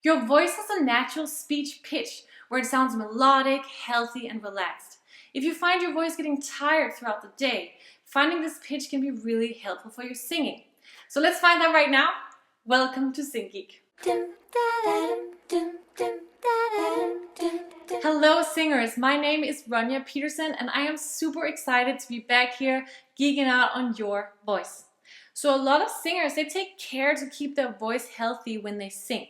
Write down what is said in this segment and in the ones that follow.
Your voice has a natural speech pitch where it sounds melodic, healthy, and relaxed. If you find your voice getting tired throughout the day, finding this pitch can be really helpful for your singing. So let's find out right now. Welcome to Sing Geek. Hello singers, my name is Ronja Peterson and I am super excited to be back here geeking out on your voice. So a lot of singers, they take care to keep their voice healthy when they sing.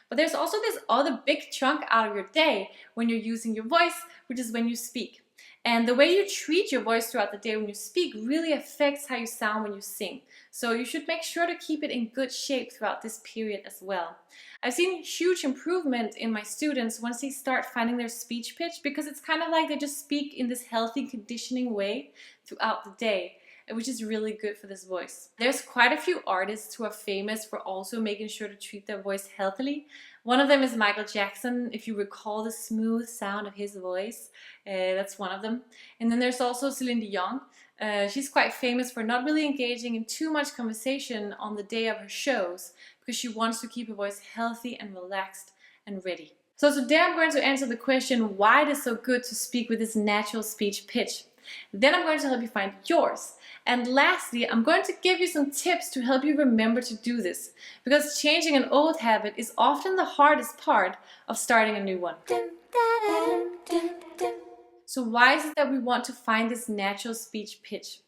But there's also this other big chunk out of your day when you're using your voice, which is when you speak. And the way you treat your voice throughout the day when you speak really affects how you sound when you sing. So you should make sure to keep it in good shape throughout this period as well. I've seen huge improvement in my students once they start finding their speech pitch, because it's kind of like they just speak in this healthy conditioning way throughout the day, which is really good for this voice. There's quite a few artists who are famous for also making sure to treat their voice healthily. One of them is Michael Jackson, if you recall the smooth sound of his voice. That's one of them. And then there's also Celine Dion. She's quite famous for not really engaging in too much conversation on the day of her shows, because she wants to keep her voice healthy and relaxed and ready. So today I'm going to answer the question why it is so good to speak with this natural speech pitch. Then I'm going to help you find yours. And lastly, I'm going to give you some tips to help you remember to do this, because changing an old habit is often the hardest part of starting a new one. So why is it that we want to find this natural speech pitch?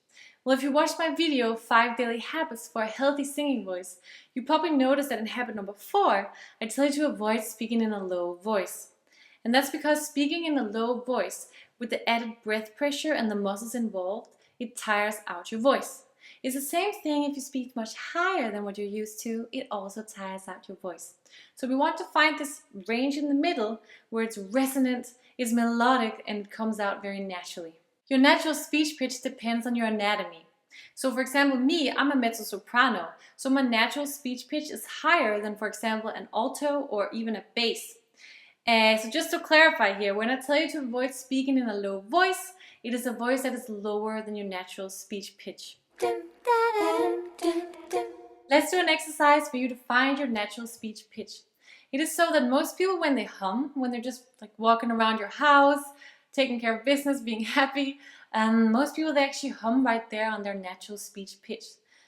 Well, if you watched my video, 5 Daily Habits for a Healthy Singing Voice, you probably noticed that in habit number 4, I tell you to avoid speaking in a low voice. And that's because speaking in a low voice, with the added breath pressure and the muscles involved, it tires out your voice. It's the same thing if you speak much higher than what you're used to, it also tires out your voice. So we want to find this range in the middle where it's resonant, it's melodic, and it comes out very naturally. Your natural speech pitch depends on your anatomy. So for example, me, I'm a mezzo-soprano, so my natural speech pitch is higher than, for example, an alto or even a bass. So just to clarify here, when I tell you to avoid speaking in a low voice, it is a voice that is lower than your natural speech pitch. Let's do an exercise for you to find your natural speech pitch. It is so that most people, when they hum, when they're just like walking around your house, taking care of business, being happy, most people, they actually hum right there on their natural speech pitch.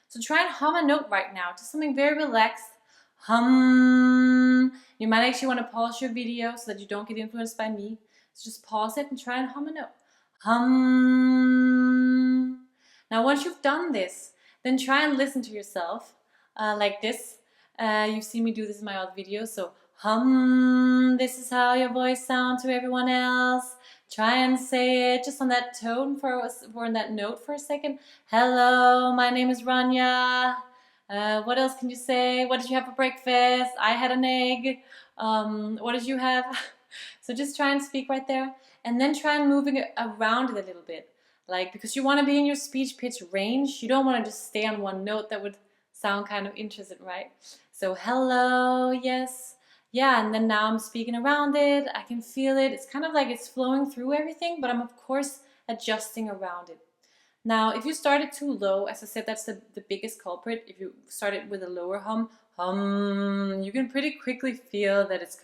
So try and hum a note right now, just something very relaxed. Hum. You might actually want to pause your video so that you don't get influenced by me. So just pause it and try and hum a note. Hum. Now once you've done this, then try and listen to yourself like this. You've seen me do this in my other videos. So hum, this is how your voice sounds to everyone else. Try and say it just on that tone or on that note for a second. Hello, my name is Ronja. What else can you say? What did you have for breakfast? I had an egg. What did you have? So just try and speak right there, and then try and moving it around it a little bit. Like, because you want to be in your speech pitch range, you don't want to just stay on one note. That would sound kind of interesting, right? So hello, yes, yeah, and then now I'm speaking around it. I can feel it. It's kind of like it's flowing through everything, but I'm of course adjusting around it. Now, if you started too low, as I said, that's the biggest culprit. If you started with a lower hum, you can pretty quickly feel that it's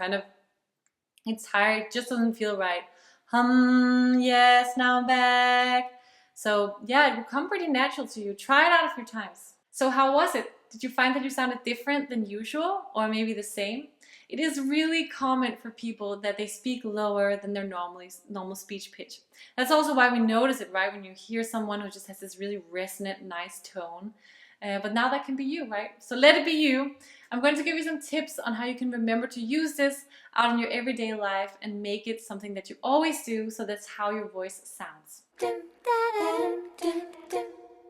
high, it just doesn't feel right. Hum, yes, now I'm back. So yeah, it will come pretty natural to you. Try it out a few times. So how was it? Did you find that you sounded different than usual, or maybe the same? It is really common for people that they speak lower than their normal speech pitch. That's also why we notice it, right? When you hear someone who just has this really resonant, nice tone. But now that can be you, right? So let it be you. I'm going to give you some tips on how you can remember to use this out in your everyday life and make it something that you always do, so that's how your voice sounds.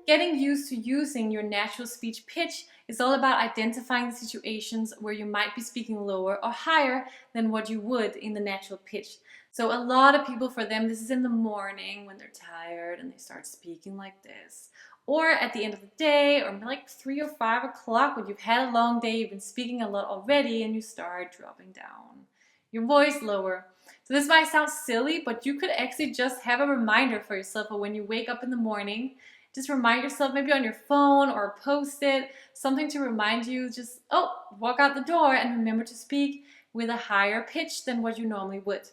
Getting used to using your natural speech pitch is all about identifying the situations where you might be speaking lower or higher than what you would in the natural pitch. So a lot of people, for them, this is in the morning when they're tired and they start speaking like this. Or at the end of the day, or like 3 or 5 o'clock when you've had a long day, you've been speaking a lot already, and you start dropping down your voice lower. So this might sound silly, but you could actually just have a reminder for yourself, or when you wake up in the morning, just remind yourself, maybe on your phone or a Post-it, something to remind you, just, oh, walk out the door and remember to speak with a higher pitch than what you normally would.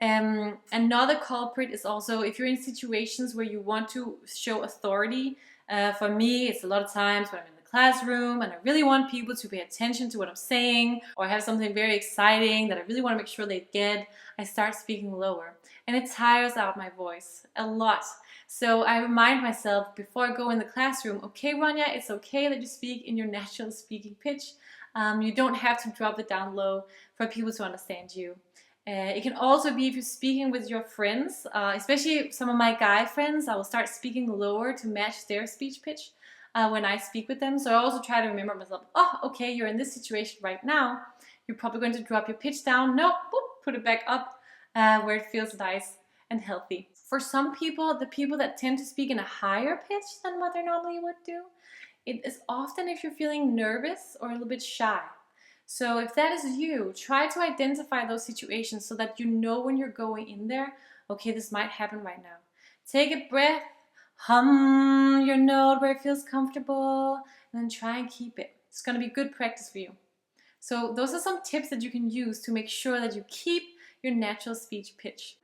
Another culprit is also if you're in situations where you want to show authority. For me, it's a lot of times when I'm in the classroom and I really want people to pay attention to what I'm saying, or I have something very exciting that I really want to make sure they get, I start speaking lower. And it tires out my voice a lot. So I remind myself before I go in the classroom, okay, Ronja, it's okay that you speak in your natural speaking pitch. You don't have to drop it down low for people to understand you. It can also be if you're speaking with your friends, especially some of my guy friends, I will start speaking lower to match their speech pitch when I speak with them. So I also try to remember myself, oh, okay, you're in this situation right now. You're probably going to drop your pitch down. Nope, boop, put it back up where it feels nice and healthy. For some people, the people that tend to speak in a higher pitch than what they normally would do, it is often if you're feeling nervous or a little bit shy. So if that is you, try to identify those situations so that you know when you're going in there, okay, this might happen right now. Take a breath, hum your note where it feels comfortable, and then try and keep it. It's going to be good practice for you. So those are some tips that you can use to make sure that you keep your natural speech pitch.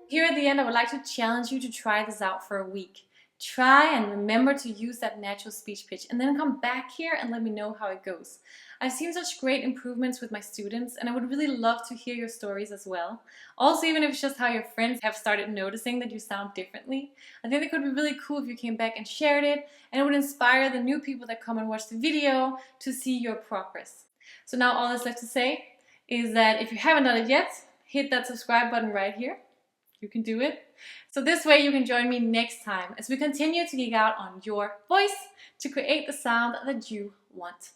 Here at the end, I would like to challenge you to try this out for a week. Try and remember to use that natural speech pitch and then come back here and let me know how it goes. I've seen such great improvements with my students and I would really love to hear your stories as well. Also, even if it's just how your friends have started noticing that you sound differently, I think it could be really cool if you came back and shared it, and it would inspire the new people that come and watch the video to see your progress. So now all that's left to say is that if you haven't done it yet, hit that subscribe button right here. You can do it. So this way you can join me next time as we continue to geek out on your voice to create the sound that you want.